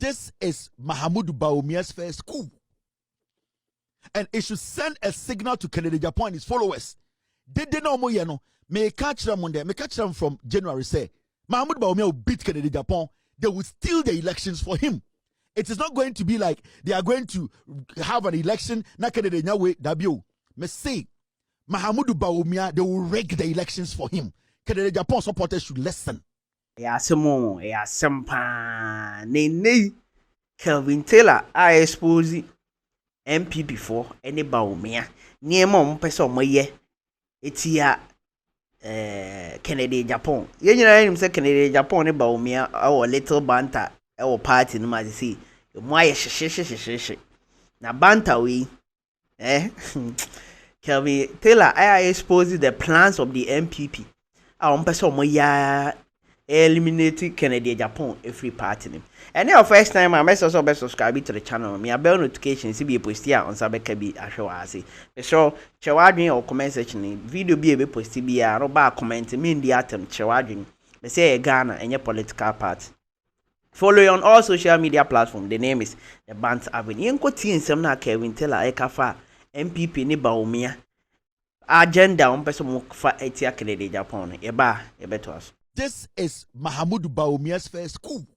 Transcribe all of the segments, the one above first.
This is Mahamudu BAWUMIA's first coup. And it should send a signal to Kennedy Japan and his followers. They know more, you know. May catch them on there. May catch them from January. Say, Mahamudu BAWUMIA will beat Kennedy Japan. They will steal the elections for him. It is not going to be like they are going to have an election. Na Kennedy Nyawe Dabio. Me say, Mahamudu BAWUMIA, they will rig the elections for him. Kennedy Japan supporters should listen. Ya semo, ya sempa. Ne. Kelvin Taylor, I expose MPP for any BAWUMIA. Near mom person mo ye. Etia Kennedy Japan. You know him say Kennedy Japan ne BAWUMIA our little banter our party no ma say. Moye she. Na banter we Kelvin Taylor I expose the plans of the MPP. Our person mo ya eliminating Kennedy Japan every party name. And now first time I must also subscribe to the channel. Me a bell notification see be post here on Sabeka be ahwa ase. Be sure chewadwen or comment section video be post be a no ba comment me ndi atem chewadwen. Be say Ghana any political party. Follow you on all social media platforms. The name is the Bant Avenue. Yenko ti nsem na Kelvin Taylor ekafa MPP ni BAWUMIA agenda on person mo fa etia Kennedy Japan. Eba ebeto aso. This is Mahamudu BAWUMIA's first coup.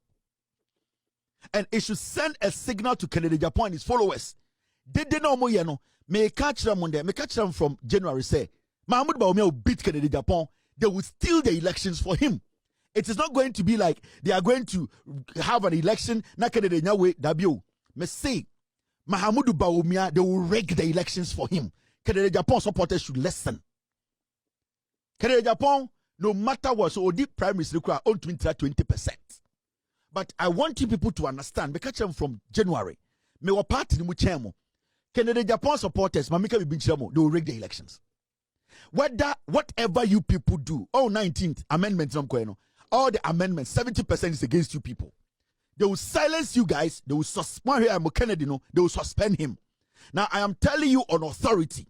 And it should send a signal to Kennedy Japan and his followers. They know more, you know. May catch them on there. May catch them from January. Say, Mahamudu BAWUMIA will beat Kennedy Japan. They will steal the elections for him. It is not going to be like they are going to have an election. Na Kennedy Nyawe Dabio. Me say, Mahamudu BAWUMIA, they will rig the elections for him. Kennedy Japan supporters should listen. Kennedy Japan, no matter what, so the prime minister require on 20%. But I want you people to understand, because I'm from January, me wa party ni muchemo. Kennedy Japan supporters, mamika bi binchemo, they will rig the elections. Whatever you people do, 19th amendment, all the amendments, 70% is against you people. They will silence you guys. They will suspend Kennedy. They will suspend him. Now I am telling you on authority.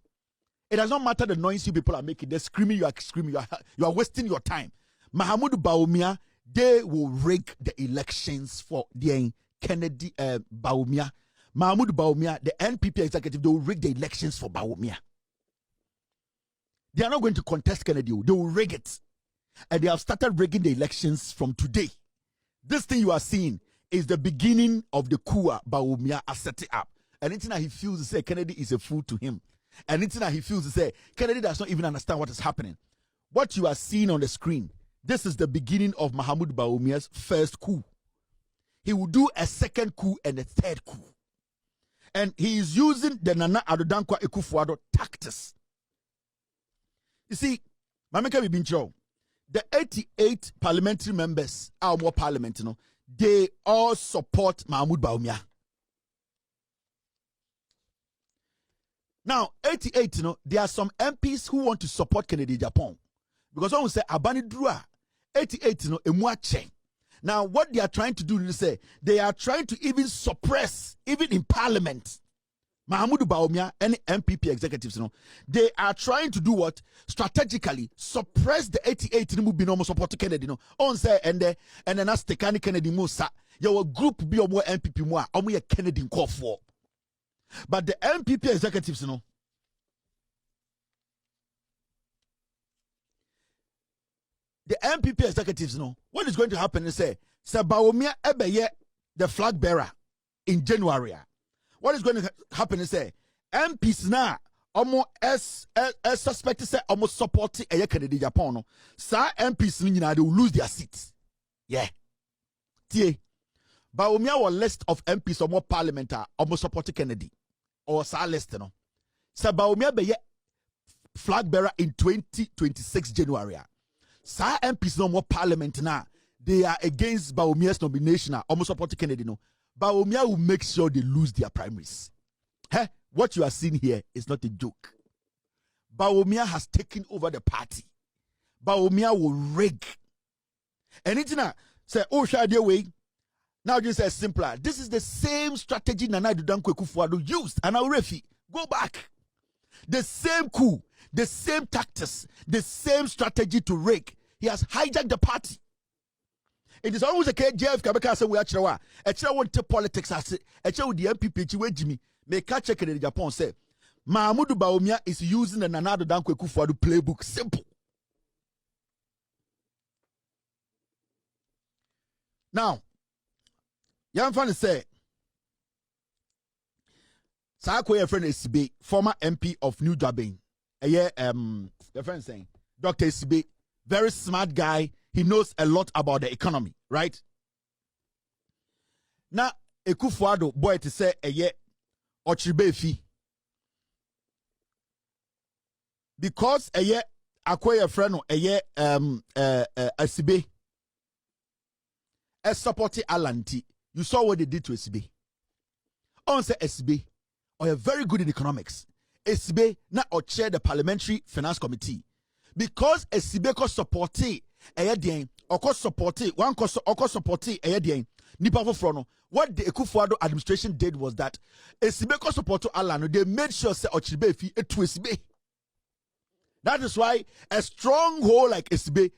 It does not matter the noise you people are making. They're screaming. You are screaming. You are wasting your time. Mahamudu BAWUMIA, they will rig the elections for the Kennedy BAWUMIA. Mahamudu BAWUMIA, the NPP executive, they will rig the elections for BAWUMIA. They are not going to contest Kennedy. They will rig it. And they have started rigging the elections from today. This thing you are seeing is the beginning of the coup BAWUMIA has set it up. And anything that he feels to say Kennedy is a fool to him. And anything that he feels to say Kennedy does not even understand what is happening. What you are seeing on the screen, this is the beginning of Mahamudu BAWUMIA's first coup. He will do a second coup and a third coup. And he is using the Nana Addo Dankwa Akufo-Addo tactics. You see, Mameka Bibincho, the 88 parliamentary members, our more parliament, they all support Mahamudu BAWUMIA. Now, 88, there are some MPs who want to support Kennedy Japan. Because someone say, Abani Drua, 88, Emuache. Now, what they are trying to do is say, they are trying to even suppress, even in parliament, Mahamudu BAWUMIA and MPP executives, they are trying to do what? Strategically, suppress the 88 binomo support Kennedy, On say, and then as Tekani Kennedy Musa, your group be more MPP more, omu Kennedy call for. But the MPP executives, the MPP executives, what is going to happen is say, BAWUMIA ebeye the flag bearer in January. What is going to happen is say, MPs now, almost as suspect say almost supporting a Kennedy Japan. Sa MPs they will lose their seats. Yeah. Tie. BAWUMIA will list of MPs or more parliamentary almost supporting Kennedy. Or sa list, Sa BAWUMIA be flag bearer in 2026 January. Sa MPs no more parliament now. They are against BAWUMIA's nomination. Almost supporting Kennedy. BAWUMIA will make sure they lose their primaries. What you are seeing here is not a joke. BAWUMIA has taken over the party. BAWUMIA will rig. Anything say, oh, shall they way? Now this is simpler. This is the same strategy Nana Addo Dankwa Akufo-Addo used. And now Refi, go back. The same coup, the same tactics, the same strategy to rig. He has hijacked the party. It is always a KJF Kabaka say we actually a chair won't take politics as a chair with the MPP we Jimmy make catch check in Japan say Mahmoud BAWUMIA is using the Nana Dankwa Akufo-Addo playbook. Simple. Now, young fan say Sakwe friend SB, former MP of New Jabin. The friend saying Dr. SB, very smart guy. He knows a lot about the economy, right? Now, Akufo-Addo boy to say Ochibefi. Because Akwe friend SB supporting Alanti. You saw what they did to SB. On say SB, or very good in economics. SB na or chair the Parliamentary Finance Committee. Because SB ko supporting or supporting one supporting nipa foforo. What the Akufo-Addo administration did was that SB ko support to Alano, they made sure say Ochibefi to SB. That is why a stronghold like SB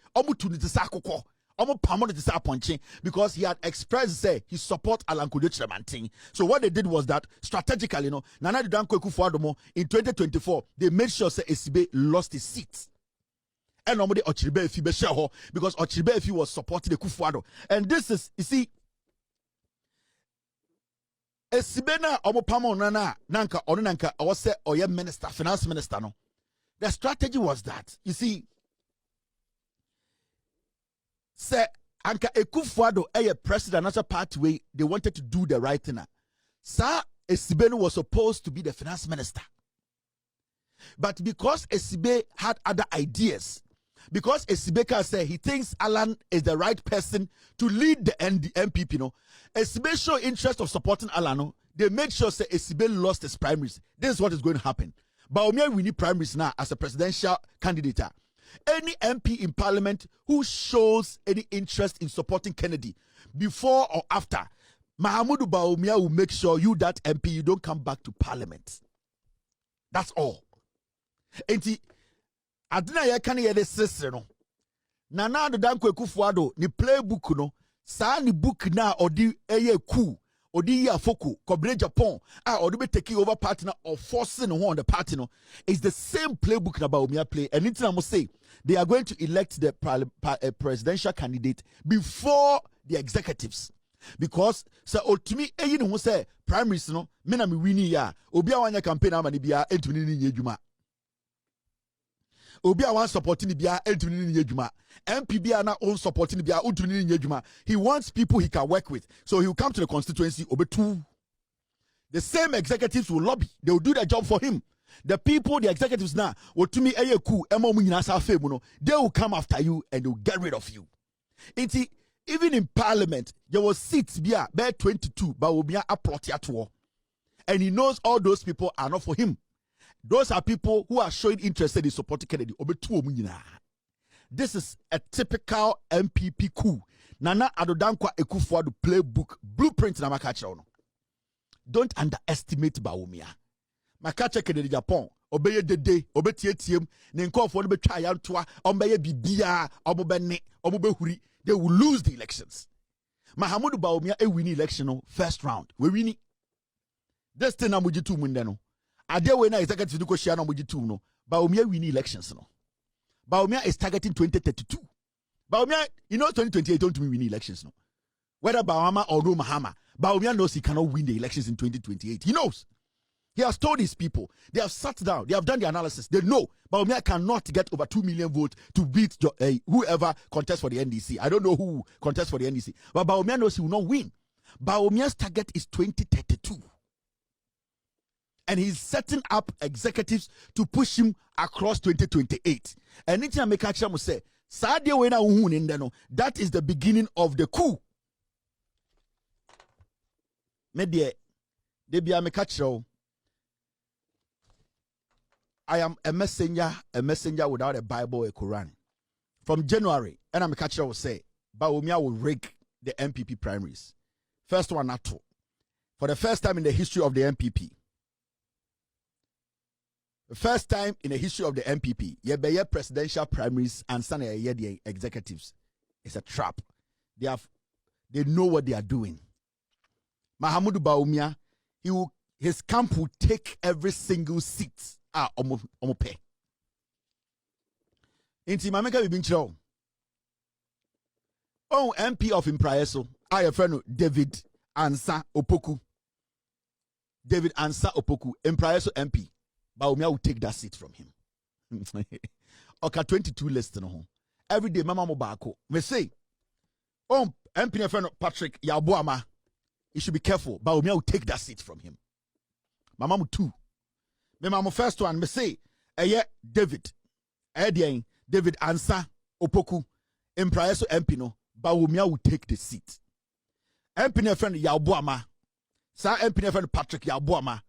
because he had expressed say he support Alan Kudjo Chiramantin. So what they did was that strategically, Nana Dankwa Akufo-Addo in 2024 they made sure say SB lost his seat. And nobody Ochibefi be share because Ochibefi was supporting the Akufo-Addo. And this is, you see, SB na omo pamo nana nanka onanka or say oye minister, finance minister no. The strategy was that, you see, say Anka Akufo-Addo a president national party way they wanted to do the right thing. Sir Esibenu was supposed to be the finance minister. But because Esibe had other ideas, because Esibeka said he thinks Alan is the right person to lead the MPP, Esibe show interest of supporting Alan, they made sure say Esibe lost his primaries. This is what is going to happen. BAWUMIA we need primaries now as a presidential candidate. Any MP in parliament who shows any interest in supporting Kennedy before or after, Mahmoud BAWUMIA will make sure you, that MP, you don't come back to parliament. That's all. Enti, adina ya kani ya de sese no. Nana Dankwa Akufo-Addo ni playbook no. Sa ni book na odi eye ku. Odi ya foku kobre Japan odi be taking over partner or forcing on the party no is the same playbook na BAWUMIA play. And anything I must say, they are going to elect the presidential candidate before the executives, because so ultimately eyi no say primaries no me na me wini ya obi a wanya campaign amani bia entumi ni nyedwuma obi a wan supporting bia entumi ni nyedwuma MP bia na own supporting bia entumi ni nyedwuma. He wants people he can work with, so he will come to the constituency obetu. The same executives will lobby, they will do their job for him. The people, the executives now, they will come after you and they will get rid of you. Even in parliament, there was seats bear 22, but will be a plot at war. And he knows all those people are not for him. Those are people who are showing interest in supporting Kennedy. This is a typical MPP coup. Nana Dankwa Akufo-Addo playbook, blueprint na makacha. Don't underestimate BAWUMIA. Makacha Kennedy Japan, obeye dede, obetietiem, nenko for be try yantoa, ombeye bibia, omobene, omobehuri. They will lose the elections. Mahmoud BAWUMIA win election first round. We win. This thing na mujitu mundeno. Ade we na executive duko share na mujitu no. BAWUMIA win elections no. BAWUMIA is targeting 2032. BAWUMIA, 2028 don't win elections no. Whether Bahama or no Mahama, BAWUMIA knows he cannot win the elections in 2028. He knows. He has told his people. They have sat down. They have done the analysis. They know BAWUMIA cannot get over 2 million votes to beat whoever contests for the NDC. I don't know who contests for the NDC. But BAWUMIA knows he will not win. BAWUMIA's target is 2032. And he's setting up executives to push him across 2028. And anything I make action will say, that is the beginning of the coup. Media, they be a mekacho. I am a messenger without a Bible or a Quran. From January, and I'm a catcher will say, BAWUMIA will rig the MPP primaries. First one, not two. For the first time in the history of the MPP. The first time in the history of the MPP, presidential primaries and the executives. It's a trap. They have They know what they are doing. Mahamudu Bawumia, his camp will take every single seat. Omo pay. Inti mameka bi binchiro. Oh, MP of Impraeso, I friend David Ansa Opoku. David Ansa Opoku, Impraeso MP. Bawumia will take that seat from him. Okay, 22 list no. Every day, Mama Mobako. Me say, oh, MP friend Patrick Yabuama, you should be careful. Bawumia will take that seat from him. Mama mu 2. Me mama first one, me say, David. David Ansa Opoku. Impraeso MP no. Bawumia will take the seat. MP friend Yabuama. Sa MP friend Patrick Yabuama.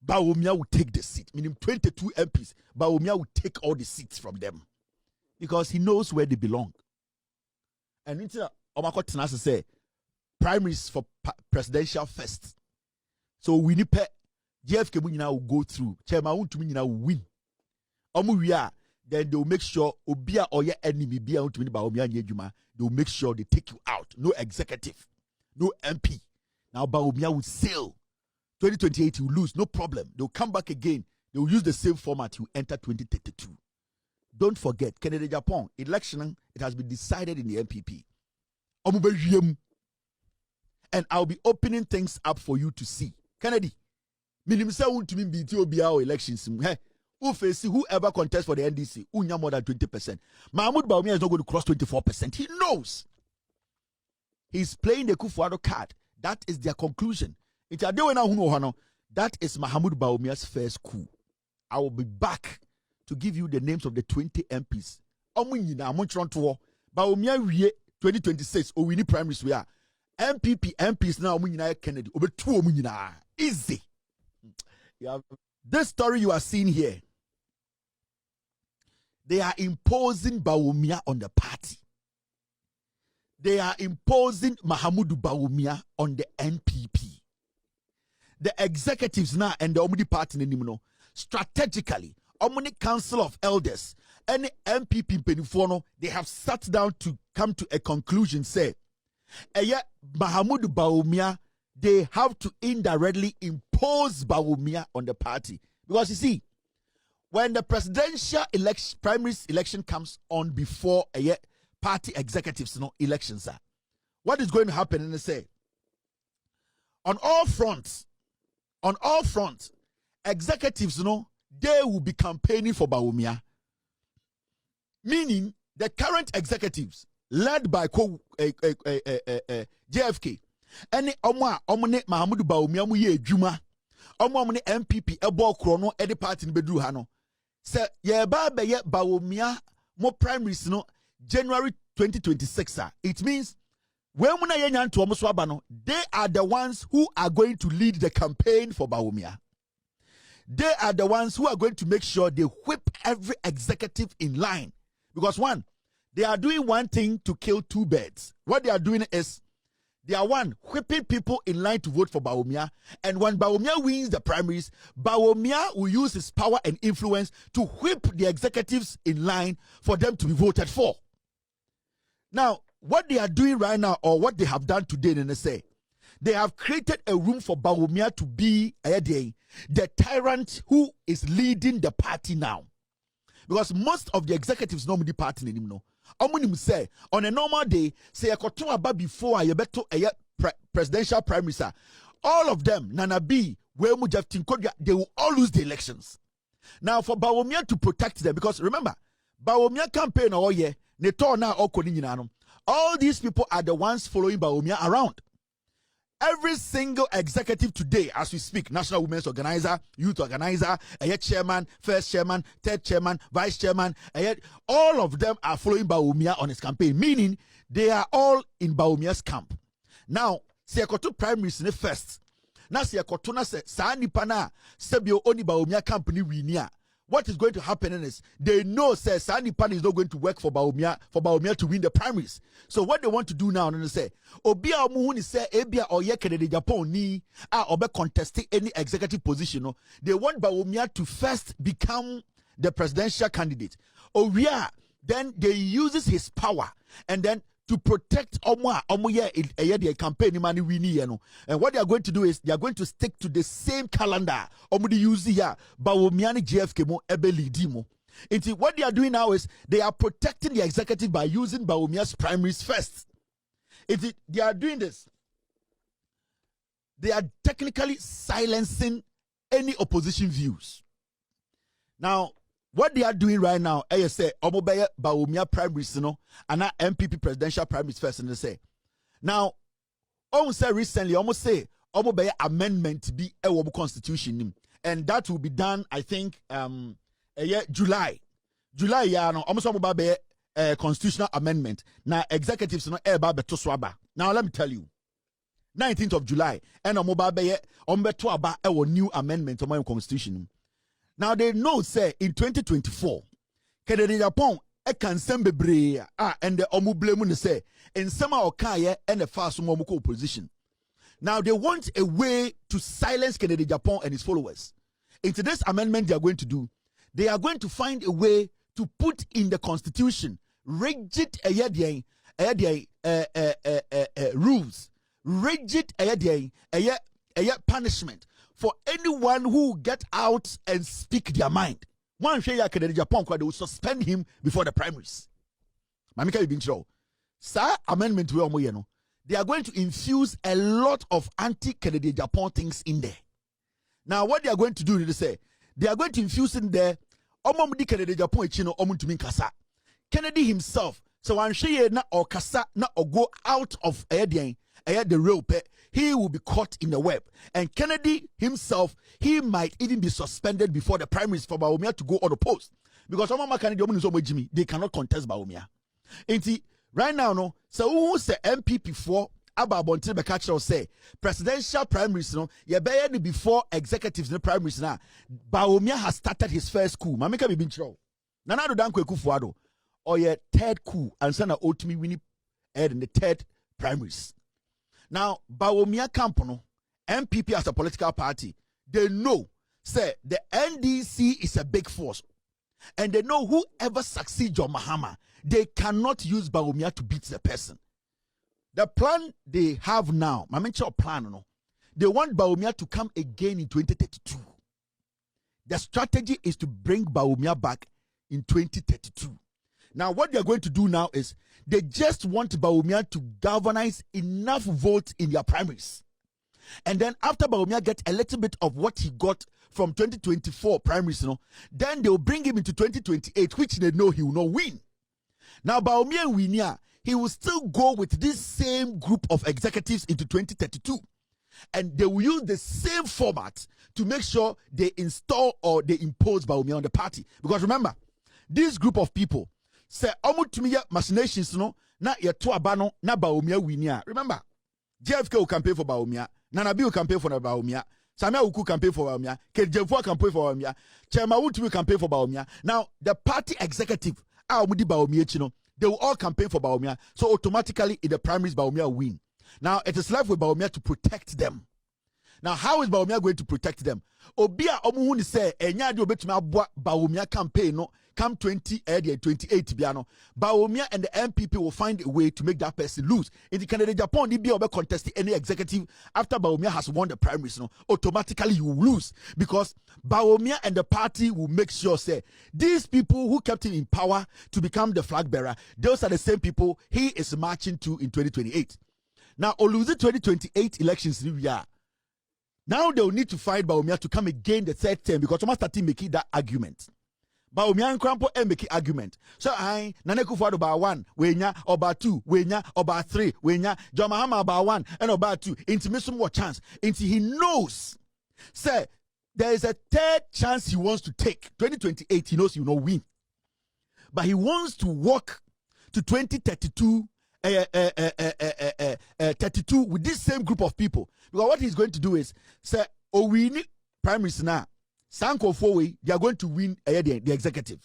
Bawumia will take the seat. Meaning 22 MPs. Bawumia will take all the seats from them. Because he knows where they belong. And into Omako Tanasa say, primaries for presidential first. So we need JFK will go through. Chairman will win. Then they will make sure Obia or your enemy be out to win Bawumia Nyejuma. They will make sure they take you out. No executive, no MP. Now Bawumia will sail. 2028 he will lose, no problem. They will come back again. They will use the same format. He will enter 2032. Don't forget, Kennedy Japan election, it has been decided in the MPP. And I'll be opening things up for you to see. Kennedy, minimum want to mean BTO elections. Whoever contests for the NDC, unya more than 20%. Mahmoud Bawumia is not going to cross 24%. He knows. He's playing the Kufuado card. That is their conclusion. That is Mahmoud Bawumia's first coup. I will be back to give you the names of the 20 MPs. Bawumia 2026 or we need primaries we are. MPs now Kennedy. Easy. This story you are seeing here, they are imposing Bawumia on the party. They are imposing Mahamudu Bawumia on the NPP. The executives now and the Omudi party strategically, Omuni Council of Elders, any MPP Penifono, they have sat down to come to a conclusion, say, Mahamudu Bawumia, they have to indirectly impose Bawumia on the party. Because you see, when the presidential election, primaries election comes on before party executives elections are, what is going to happen? And they say, on all fronts, executives, they will be campaigning for Bawumia. Meaning, the current executives, led by JFK, any omone Mahamudu Bawumia mu ye adwuma, omone MPP ebo krono edi party bedru ha no. Se ye ba be ye Bawumia mo primaries January 2026. It means when they are the ones who are going to lead the campaign for Bawumia. They are the ones who are going to make sure they whip every executive in line. Because one, they are doing one thing to kill two birds. What they are doing is, they are whipping people in line to vote for Bawumia. And when Bawumia wins the primaries, Bawumia will use his power and influence to whip the executives in line for them to be voted for. Now, what they are doing right now, or what they have done today, they have created a room for Bawumia to be the tyrant who is leading the party now. Because most of the executives normally party anymore. Say on a normal day, say a about before I beto a presidential primaries, all of them, Nana B, they will all lose the elections. Now for Bawumia to protect them, because remember, Bawumia campaign all year, all these people are the ones following Bawumia around. Every single executive today, as we speak, National Women's Organizer, Youth Organizer, chairman, first chairman, third chairman, vice chairman, all of them are following Bawumia on his campaign, meaning they are all in Bawumia's camp. Now, Siakoto primaries in the first. Now, Siakoto na se Sani Pana, Sebio Oni Bawumia company winia. What is going to happen is they know say Sani Pan is not going to work for Bawumia to win the primaries. So what they want to do now, they say, Obia Muhuni say Ebia or Kennedy Japan ni obe contesting any executive position. No? They want Bawumia to first become the presidential candidate. Then they uses his power and then to protect their campaign money we need. And what they are going to do is they are going to stick to the same calendar. The use here, BAWUMIA GFK mo ebe lead mo. What they are doing now is they are protecting the executive by using BAWUMIA's primaries first. They are doing this. They are technically silencing any opposition views. Now, what they are doing right now, I say, Omobeye BAWUMIA primaries, and now MPP presidential primaries first, and they say. Now, almost say recently, almost say, Omobeye amendment be a constitution, and that will be done, I think, July, yeah, no, almost Omobeye constitutional amendment. Now, executives, no, beto swaba. Now, let me tell you, 19th of July, and Omobeye, beto aba, new amendment to my constitution. Now they know say in 2024, Kennedy Japon can send bebre and the omublemu say in summer or kaya and the fast momuko opposition. Now they want a way to silence Kennedy Japon and his followers. Into this amendment they are going to do, they are going to find a way to put in the constitution rigid rules, rigid punishment for anyone who get out and speak their mind. One share Kennedy Japan, they will suspend him before the primaries. Mamika Ibinchro. Sir, amendment they are going to infuse a lot of anti-Kennedy Japan things in there. Now, what they are going to do, they are going to infuse in there Kennedy Japan kasa. Kennedy himself, so one share na or kasa na or go out of the real pet. He will be caught in the web. And Kennedy himself, he might even be suspended before the primaries for BAWUMIA to go on the post. Because some of Kennedy, they cannot contest BAWUMIA. And right now, no, so who say MPP for Ababontin Bekachel say presidential primaries, no, ye before executives in the primaries now. BAWUMIA has started his first coup. Mamika Bibincho. Nana do danko kufuado. Or ye third coup and sana ultimately winning in the third primaries. Now, BAWUMIA Campono, MPP as a political party, they know, say, the NDC is a big force. And they know whoever succeeds John Mahama, they cannot use BAWUMIA to beat the person. The plan they have now, my mention plan, no, they want BAWUMIA to come again in 2032. The strategy is to bring BAWUMIA back in 2032. Now, what they're going to do now is they just want BAWUMIA to galvanize enough votes in their primaries. And then after BAWUMIA gets a little bit of what he got from 2024 primaries, then they'll bring him into 2028, which they know he will not win. Now, BAWUMIA Winia, he will still go with this same group of executives into 2032. And they will use the same format to make sure they install or they impose BAWUMIA on the party. Because remember, this group of people, say omutumiya machinations no na yeto abano na BAWUMIA winia. Remember, JFK will campaign for BAWUMIA, Nanabi will campaign for BAWUMIA, Samia will campaign for BAWUMIA, Kejefua campaign for BAWUMIA, Chairman Wutu will campaign for BAWUMIA. Now, the party executive, they will all campaign for BAWUMIA, so automatically in the primaries BAWUMIA will win. Now, it is left with BAWUMIA to protect them. Now, how is BAWUMIA going to protect them? Obia omuhuni say enya de obetumi aboa BAWUMIA campaign no come 28 biano. BAWUMIA and the MPP will find a way to make that person lose. In the Canada Japan, they be able contest any executive after BAWUMIA has won the primaries. No, automatically you will lose because BAWUMIA and the party will make sure say these people who kept him in power to become the flag bearer, those are the same people he is marching to in 2028. Now, lose the 2028 elections we are. Now they will need to fight BAWUMIA to come again the third term because someone started making that argument. BAWUMIA and Krampo and making argument. So I Naneku for about 1, wenya, about 2, wenya, about 3, wenya, John Mahama about 1 and about 2. Into me some more chance. Into he knows. Say there is a third chance he wants to take. 2028, he knows he will not win. But he wants to walk to 2032. 32 with this same group of people because what he's going to do is say we need primaries now Sanko Fowe, they are going to win the executive.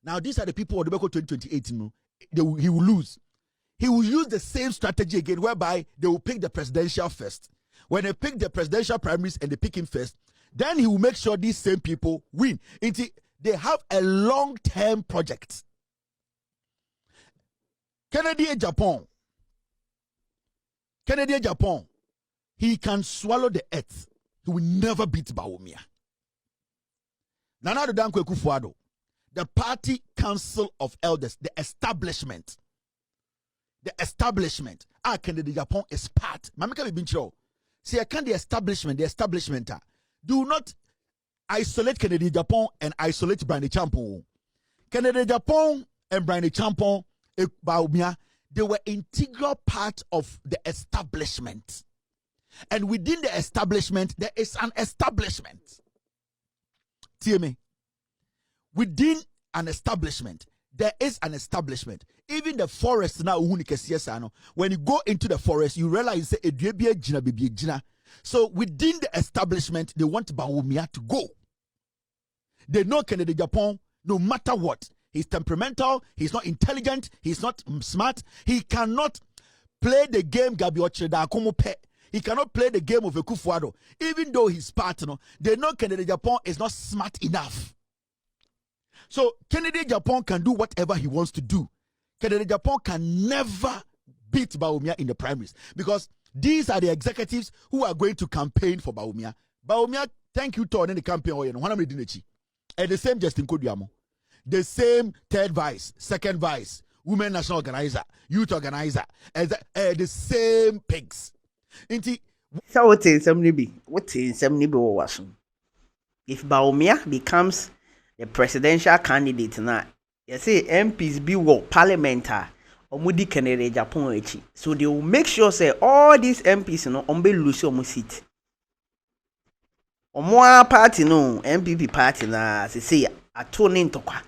Now these are the people who 2028 he will lose. He will use the same strategy again whereby they will pick the presidential first. When they pick the presidential primaries and they pick him first, then he will make sure these same people win. They have a long-term project. Kennedy and Japan, Kennedy Japan, he can swallow the earth. He will never beat BAWUMIA. Nana Addo Dankwa Akufo-Addo, the Party Council of Elders, the establishment, Kennedy Japan is part. Mamika Bibincho, see, I can the establishment, do not isolate Kennedy Japan and isolate Brian Champon. Kennedy Japan and Brian Champon, BAWUMIA, they were integral part of the establishment. And within the establishment, there is an establishment. Hear me? Within an establishment, there is an establishment. Even the forest now, when you go into the forest, you realize that so within the establishment, they want BAWUMIA to go. They know Kennedy Japan, no matter what. He's temperamental, he's not intelligent, he's not smart, he cannot play the game Gabi Ocheda Akomope. He cannot play the game of Akufo-Addo. Even though his partner, they know Kennedy Japan is not smart enough. So Kennedy Japan can do whatever he wants to do. Kennedy Japan can never beat BAWUMIA in the primaries because these are the executives who are going to campaign for BAWUMIA. BAWUMIA, thank you to the campaign. And the same Justin Koduamo, the same third vice, second vice, women national organizer, youth organizer, the same pigs. So what is some nibi? If BAWUMIA becomes the presidential candidate now, you say MPs be what parliamentar or Mudi Kennedy Japan. So they will make sure say all these MPs be lose your seat. Or more party no MPP party na say atoning tokwa.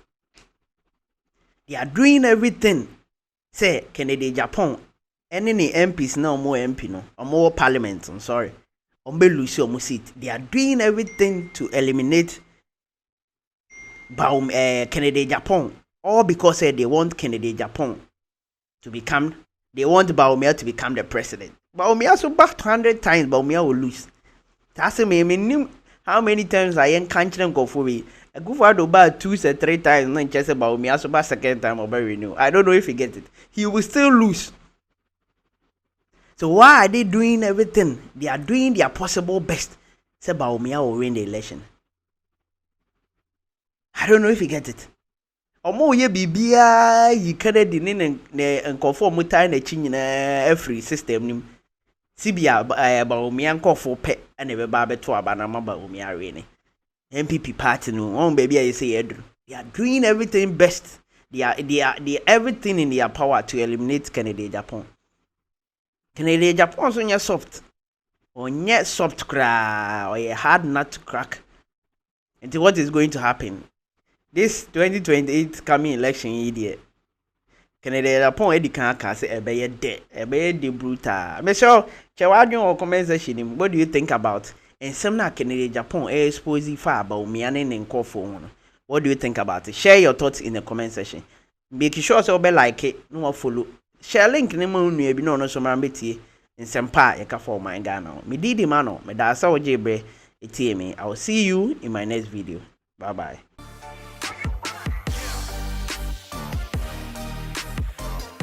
They are doing everything. Say Kennedy Japan. Any MPs now more MP no or more parliament. I'm sorry. Be lose your seat. They are doing everything to eliminate Kennedy Japan. All because they want Kennedy Japan to become. They want BAWUMIA to become the president. BAWUMIA so back 100 times. BAWUMIA will lose. That's me. How many times I ain't can't go for me? I go for about 2 or 3 times. Not just BAWUMIA so back second time or renew. I don't know if he get it. He will still lose. So why are they doing everything? They are doing their possible best. Say BAWUMIA will win the election. I don't know if you get it. Omo ye bibia yi kada di ne nkofo mutai na chi nyina every system nim. Sibia BAWUMIA nkofo pe na be ba beto aba na BAWUMIA we ne. MPP party no on baby I say edru. They are doing everything best. They are everything in their power to eliminate Kennedy Japan. Kennedy Japan so nya soft. Onye soft cra or a hard nut to crack. And what is going to happen? This 2028 coming election year, Kennedy Japan edi kan say ebeye de brutal. Me sure chewadun or comment section. What do you think about? And some na Kennedy Japan expose far about BAWUMIA ne nkofo. What do you think about it? Share your thoughts in the comment section. Make sure so be like it, no follow. Share link ne ma nua bi no so mara betie. Nsempa ye ka for my Ghana. Me didi mano, me da sa oje bre etie me. I will see you in my next video. Bye bye.